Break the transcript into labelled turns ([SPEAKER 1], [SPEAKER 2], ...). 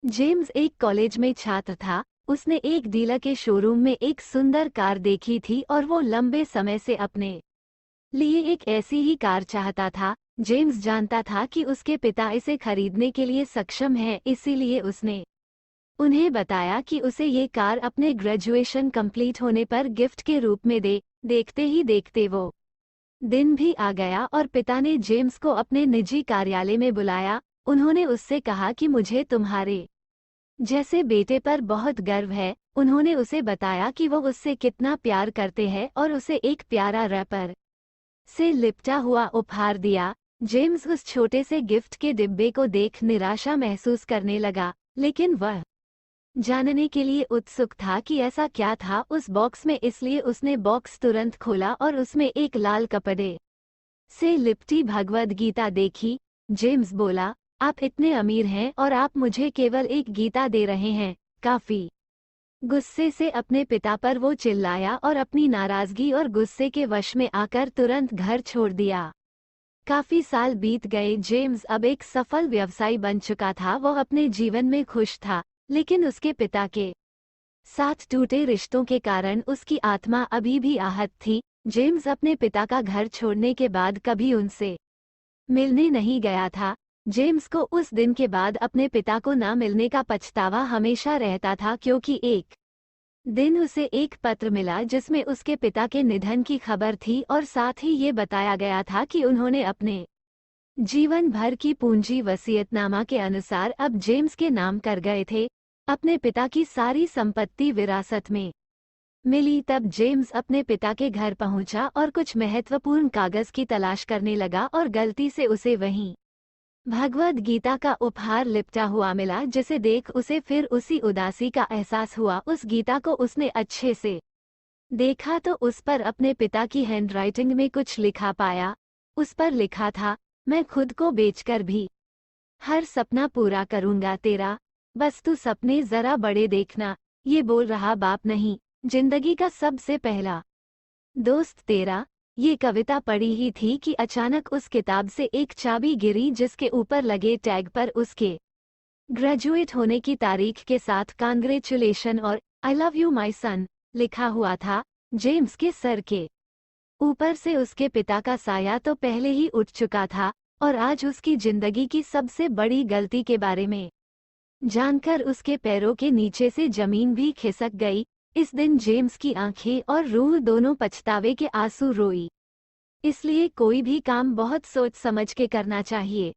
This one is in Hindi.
[SPEAKER 1] जेम्स एक कॉलेज में छात्र था। उसने एक डीलर के शोरूम में एक सुंदर कार देखी थी और वो लंबे समय से अपने लिए एक ऐसी ही कार चाहता था। जेम्स जानता था कि उसके पिता इसे खरीदने के लिए सक्षम हैं, इसीलिए उसने उन्हें बताया कि उसे ये कार अपने ग्रेजुएशन कंप्लीट होने पर गिफ्ट के रूप में दे। देखते ही देखते वो दिन भी आ गया और पिता ने जेम्स को अपने निजी कार्यालय में बुलाया। उन्होंने उससे कहा कि मुझे तुम्हारे जैसे बेटे पर बहुत गर्व है। उन्होंने उसे बताया कि वो उससे कितना प्यार करते हैं और उसे एक प्यारा रैपर से लिपटा हुआ उपहार दिया। जेम्स उस छोटे से गिफ्ट के डिब्बे को देख निराशा महसूस करने लगा, लेकिन वह जानने के लिए उत्सुक था कि ऐसा क्या था उस बॉक्स में, इसलिए उसने बॉक्स तुरंत खोला और उसमें एक लाल कपड़े से लिपटी भगवद गीता देखी। जेम्स बोला, आप इतने अमीर हैं और आप मुझे केवल एक गीता दे रहे हैं। काफी गुस्से से अपने पिता पर वो चिल्लाया और अपनी नाराजगी और गुस्से के वश में आकर तुरंत घर छोड़ दिया। काफी साल बीत गए। जेम्स अब एक सफल व्यवसायी बन चुका था। वो अपने जीवन में खुश था, लेकिन उसके पिता के साथ टूटे रिश्तों के कारण उसकी आत्मा अभी भी आहत थी। जेम्स अपने पिता का घर छोड़ने के बाद कभी उनसे मिलने नहीं गया था। जेम्स को उस दिन के बाद अपने पिता को न मिलने का पछतावा हमेशा रहता था, क्योंकि एक दिन उसे एक पत्र मिला जिसमें उसके पिता के निधन की खबर थी और साथ ही ये बताया गया था कि उन्होंने अपने जीवन भर की पूंजी वसीयतनामा के अनुसार अब जेम्स के नाम कर गए थे। अपने पिता की सारी संपत्ति विरासत में मिली। तब जेम्स अपने पिता के घर पहुंचा और कुछ महत्वपूर्ण कागज की तलाश करने लगा और गलती से उसे वहीं भगवद गीता का उपहार लिपटा हुआ मिला, जिसे देख उसे फिर उसी उदासी का एहसास हुआ। उस गीता को उसने अच्छे से देखा तो उस पर अपने पिता की हैंडराइटिंग में कुछ लिखा पाया। उस पर लिखा था, मैं खुद को बेचकर भी हर सपना पूरा करूंगा तेरा, बस तू सपने जरा बड़े देखना। ये बोल रहा बाप नहीं, जिंदगी का सबसे पहला दोस्त तेरा। ये कविता पढ़ी ही थी कि अचानक उस किताब से एक चाबी गिरी, जिसके ऊपर लगे टैग पर उसके ग्रेजुएट होने की तारीख के साथ कांग्रेचुलेशन और आई लव यू माई सन लिखा हुआ था। जेम्स के सर के ऊपर से उसके पिता का साया तो पहले ही उठ चुका था और आज उसकी जिंदगी की सबसे बड़ी गलती के बारे में जानकर उसके पैरों के नीचे से जमीन भी खिसक गई। इस दिन जेम्स की आंखें और रूह दोनों पछतावे के आंसू रोई। इसलिए कोई भी काम बहुत सोच समझ के करना चाहिए।